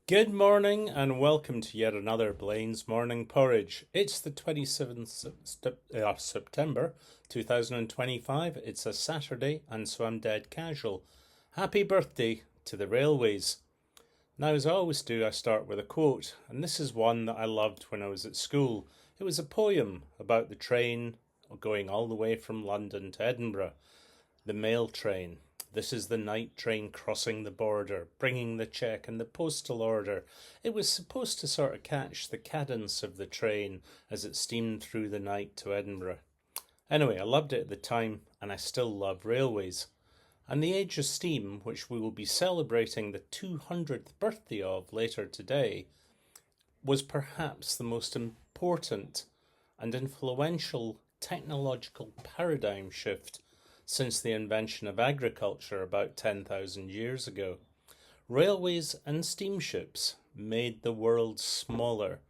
Good morning and welcome to yet another Blain's Morning Porridge. It's the 27th of September 2025. It's a Saturday and so I'm dead casual. Happy birthday to the railways. Now, as I always do, I start with a quote, and this is one that I loved when I was at school. It was a poem about the train going all the way from London to Edinburgh. The mail train. This is the night train crossing the border, bringing the cheque and the postal order. It was supposed to sort of catch the cadence of the train as it steamed through the night to Edinburgh. Anyway, I loved it at the time, and I still love railways. And the Age of Steam, which we will be celebrating the 200th birthday of later today, was perhaps the most important and influential technological paradigm shift since the invention of agriculture about 10,000 years ago. Railways and steamships made the world smaller.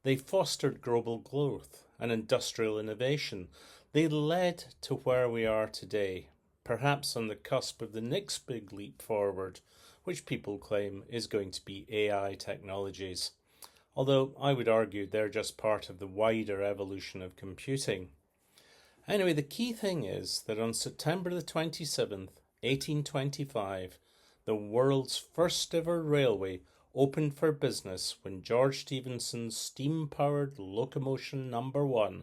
They fostered global growth and industrial innovation. They led to where we are today, perhaps on the cusp of the next big leap forward, which people claim is going to be AI technologies. Although I would argue they're just part of the wider evolution of computing. Anyway, the key thing is that on September the 27th, 1825, the world's first ever railway opened for business when George Stephenson's steam-powered locomotion number 1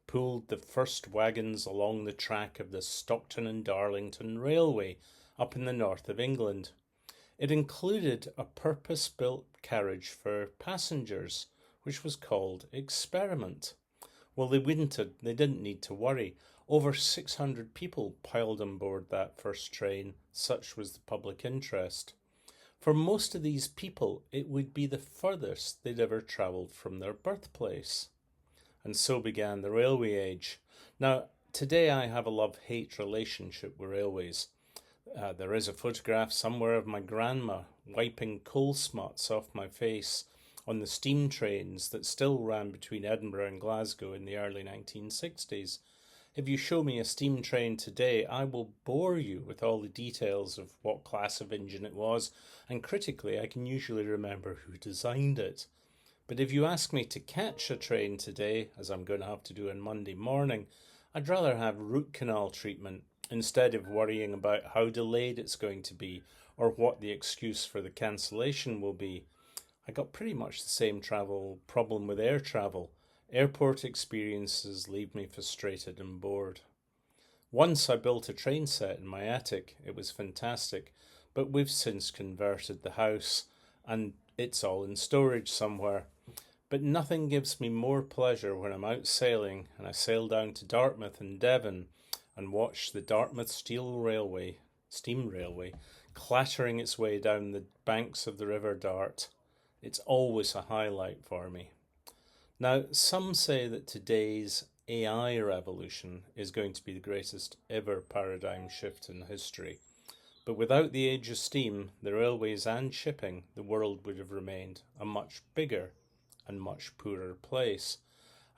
pulled the first wagons along the track of the Stockton and Darlington Railway up in the north of England. It included a purpose-built carriage for passengers, which was called Experiment. Well, they didn't need to worry. Over 600 people piled on board that first train, such was the public interest. For most of these people, it would be the furthest they'd ever travelled from their birthplace. And so began the railway age. Now, today I have a love-hate relationship with railways. There is a photograph somewhere of my grandma wiping coal smuts off my face on the steam trains that still ran between Edinburgh and Glasgow in the early 1960s. If you show me a steam train today, I will bore you with all the details of what class of engine it was, and critically, I can usually remember who designed it. But if you ask me to catch a train today, as I'm going to have to do on Monday morning, I'd rather have root canal treatment instead of worrying about how delayed it's going to be or what the excuse for the cancellation will be. I got pretty much the same travel problem with air travel. Airport experiences leave me frustrated and bored. Once I built a train set in my attic. It was fantastic, but we've since converted the house and it's all in storage somewhere. But nothing gives me more pleasure when I'm out sailing and I sail down to Dartmouth and Devon and watch the Dartmouth steam railway, clattering its way down the banks of the River Dart. It's always a highlight for me. Now, some say that today's AI revolution is going to be the greatest ever paradigm shift in history. But without the age of steam, the railways and shipping, the world would have remained a much bigger and much poorer place.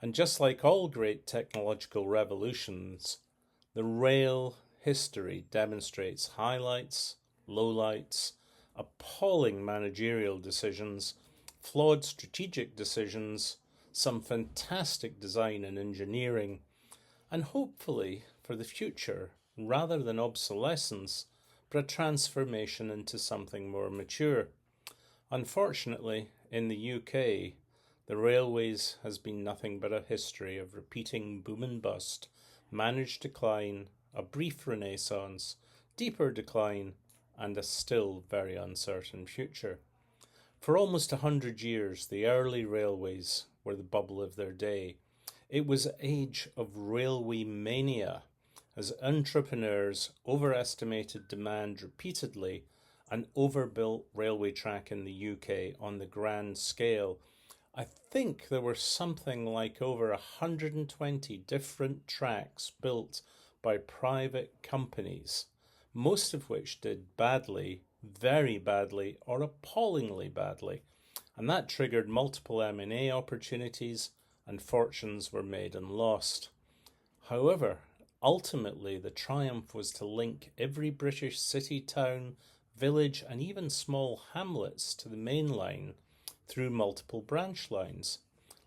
And just like all great technological revolutions, the rail history demonstrates highlights, lowlights, appalling managerial decisions, flawed strategic decisions, some fantastic design and engineering, and hopefully for the future, rather than obsolescence, but a transformation into something more mature. Unfortunately, in the UK, the railways has been nothing but a history of repeating boom and bust, managed decline, a brief renaissance, deeper decline, and a still very uncertain future. For almost 100 years, the early railways were the bubble of their day. It was an age of railway mania, as entrepreneurs overestimated demand repeatedly and overbuilt railway track in the UK on the grand scale. I think there were something like over 120 different tracks built by private companies, most of which did badly, very badly, or appallingly badly, and that triggered multiple M&A opportunities and fortunes were made and lost. However, ultimately the triumph was to link every British city, town, village, and even small hamlets to the main line through multiple branch lines.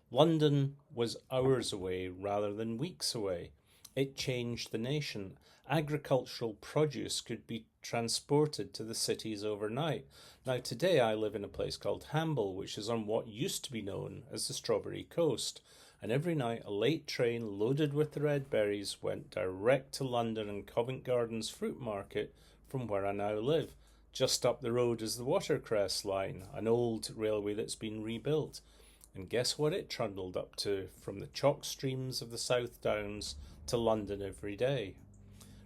London was hours away rather than weeks away. It changed the nation. Agricultural produce could be transported to the cities overnight. Now, today I live in a place called Hamble, which is on what used to be known as the Strawberry Coast. And every night a late train loaded with the red berries went direct to London and Covent Garden's fruit market from where I now live. Just up the road is the Watercress line, an old railway that's been rebuilt. And guess what it trundled up to from the chalk streams of the South Downs to London every day?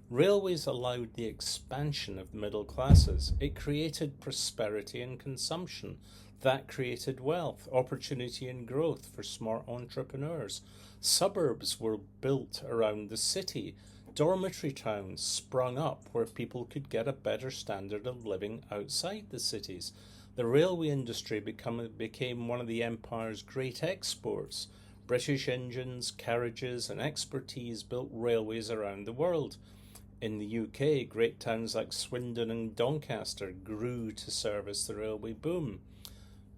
Railways allowed the expansion of the middle classes. It created prosperity and consumption. That created wealth, opportunity and growth for smart entrepreneurs. Suburbs were built around the city. Dormitory towns sprung up where people could get a better standard of living outside the cities. The railway industry became one of the empire's great exports. British engines, carriages, and expertise built railways around the world. In the UK, great towns like Swindon and Doncaster grew to service the railway boom.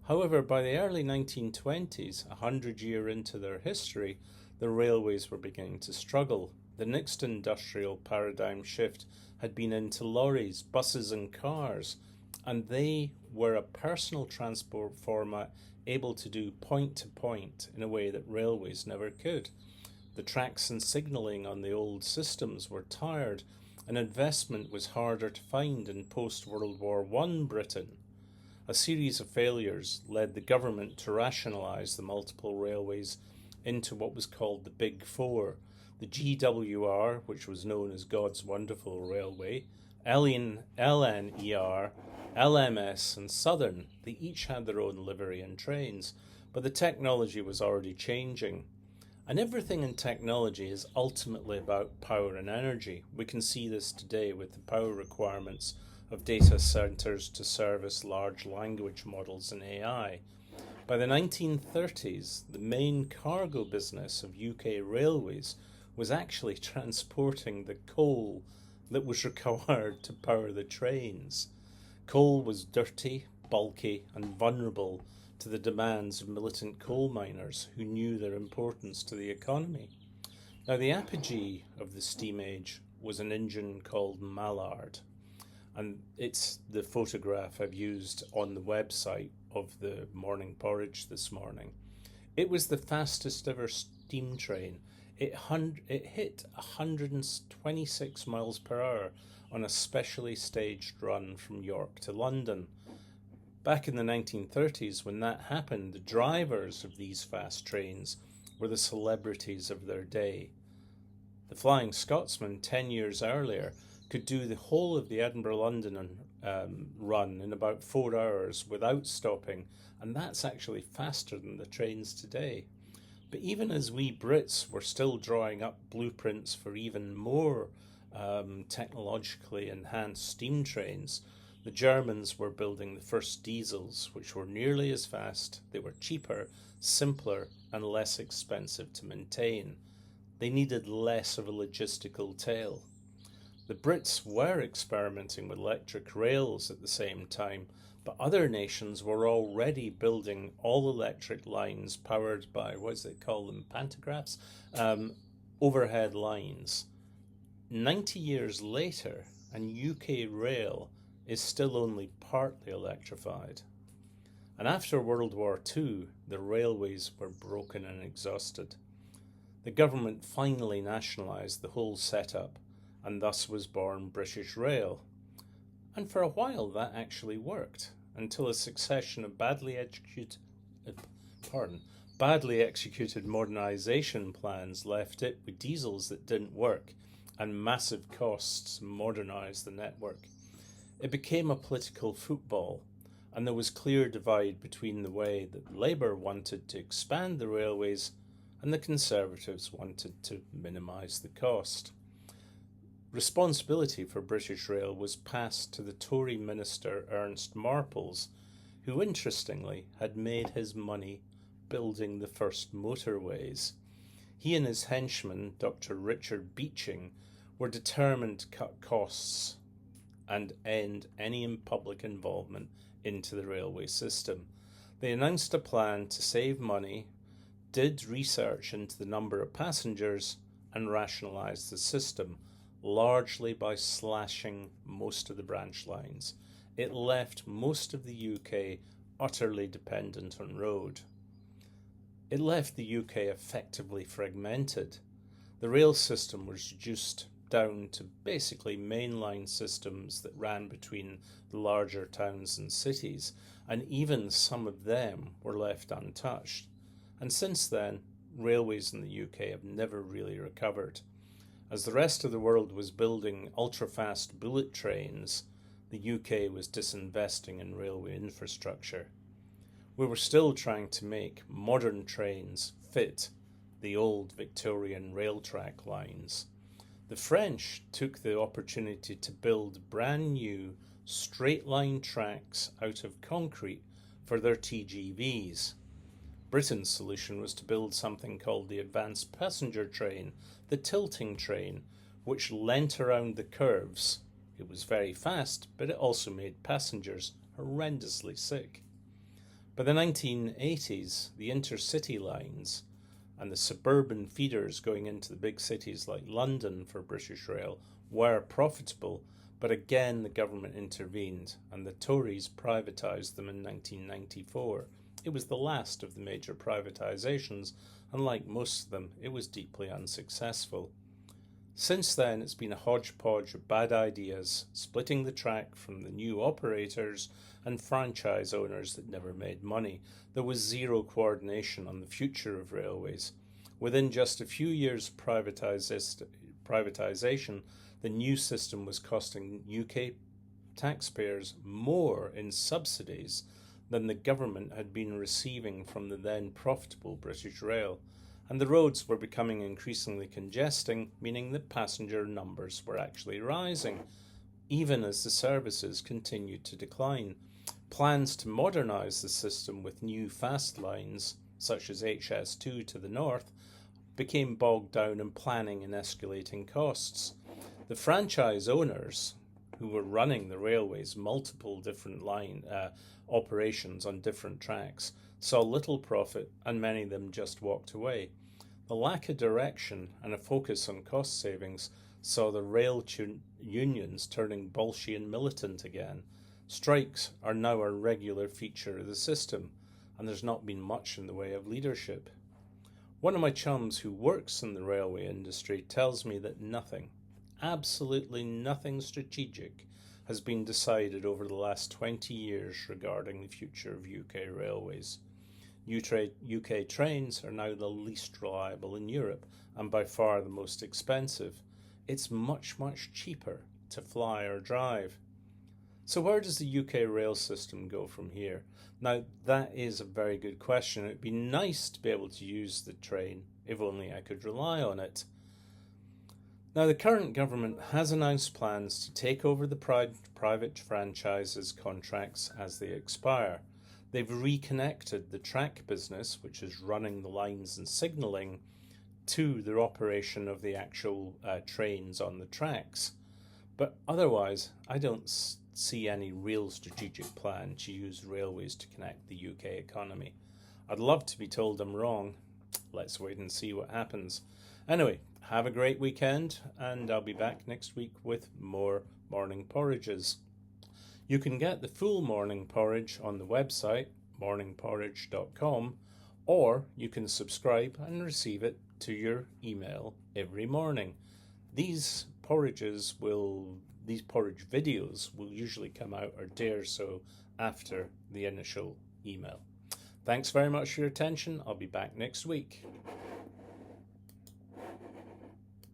However, by the early 1920s, 100 years into their history, the railways were beginning to struggle. The next industrial paradigm shift had been into lorries, buses, and cars, and they were a personal transport format able to do point to point in a way that railways never could. The tracks and signalling on the old systems were tired, and investment was harder to find in post-World War I Britain. A series of failures led the government to rationalise the multiple railways into what was called the Big Four: the GWR, which was known as God's Wonderful Railway, LNER, LMS, and Southern. They each had their own livery and trains, but the technology was already changing. And everything in technology is ultimately about power and energy. We can see this today with the power requirements of data centers to service large language models and AI. By the 1930s, the main cargo business of UK railways was actually transporting the coal that was required to power the trains. Coal was dirty, bulky, and vulnerable to the demands of militant coal miners who knew their importance to the economy. Now, the apogee of the steam age was an engine called Mallard, and it's the photograph I've used on the website of the Morning Porridge this morning. It was the fastest ever steam train. It hit 126 miles per hour on a specially staged run from York to London. Back in the 1930s, when that happened, the drivers of these fast trains were the celebrities of their day. The Flying Scotsman, 10 years earlier, could do the whole of the Edinburgh-London run in about 4 hours without stopping, and that's actually faster than the trains today. But even as we Brits were still drawing up blueprints for even more technologically enhanced steam trains, the Germans were building the first diesels, which were nearly as fast. They were cheaper, simpler, and less expensive to maintain. They needed less of a logistical tail. The Brits were experimenting with electric rails at the same time, but other nations were already building all-electric lines powered by, pantographs? Overhead lines. 90 years later, and UK rail is still only partly electrified. And after World War II, the railways were broken and exhausted. The government finally nationalised the whole setup, and thus was born British Rail. And for a while that actually worked, until a succession of badly executed modernisation plans left it with diesels that didn't work and massive costs to modernise the network. It became a political football, and there was clear divide between the way that Labour wanted to expand the railways and the Conservatives wanted to minimise the cost. Responsibility for British Rail was passed to the Tory minister Ernest Marples, who interestingly had made his money building the first motorways. He and his henchman, Dr. Richard Beeching, were determined to cut costs and end any public involvement into the railway system. They announced a plan to save money, did research into the number of passengers, and rationalised the system, largely by slashing most of the branch lines. It left most of the UK utterly dependent on road. It left the UK effectively fragmented. The rail system was reduced down to basically mainline systems that ran between the larger towns and cities, and even some of them were left untouched. And since then, railways in the UK have never really recovered. As the rest of the world was building ultra-fast bullet trains, the UK was disinvesting in railway infrastructure. We were still trying to make modern trains fit the old Victorian rail track lines. The French took the opportunity to build brand new straight line tracks out of concrete for their TGVs. Britain's solution was to build something called the advanced passenger train, the tilting train, which leant around the curves. It was very fast, but it also made passengers horrendously sick. By the 1980s, the intercity lines and the suburban feeders going into the big cities like London for British Rail were profitable, but again the government intervened and the Tories privatised them in 1994. It was the last of the major privatisations, and like most of them, it was deeply unsuccessful. Since then, it's been a hodgepodge of bad ideas, splitting the track from the new operators and franchise owners that never made money. There was zero coordination on the future of railways. Within just a few years' privatisation, the new system was costing UK taxpayers more in subsidies than the government had been receiving from the then profitable British Rail. And the roads were becoming increasingly congesting, meaning that passenger numbers were actually rising, even as the services continued to decline. Plans to modernise the system with new fast lines, such as HS2 to the north, became bogged down in planning and escalating costs. The franchise owners, who were running the railways, multiple different operations on different tracks, saw little profit, and many of them just walked away. The lack of direction and a focus on cost savings saw the rail unions turning bolshy and militant again. Strikes are now a regular feature of the system, and there's not been much in the way of leadership. One of my chums who works in the railway industry tells me that nothing, absolutely nothing strategic, has been decided over the last 20 years regarding the future of UK railways. UK trains are now the least reliable in Europe and by far the most expensive. It's much, much cheaper to fly or drive. So where does the UK rail system go from here? Now, that is a very good question. It'd be nice to be able to use the train if only I could rely on it. Now, the current government has announced plans to take over the private franchises contracts as they expire. They've reconnected the track business, which is running the lines and signalling, to the operation of the actual trains on the tracks. But otherwise, I don't see any real strategic plan to use railways to connect the UK economy. I'd love to be told I'm wrong. Let's wait and see what happens. Anyway, have a great weekend, and I'll be back next week with more morning porridges. You can get the full morning porridge on the website, morningporridge.com, or you can subscribe and receive it to your email every morning. These porridge videos will usually come out a day or so after the initial email. Thanks very much for your attention. I'll be back next week.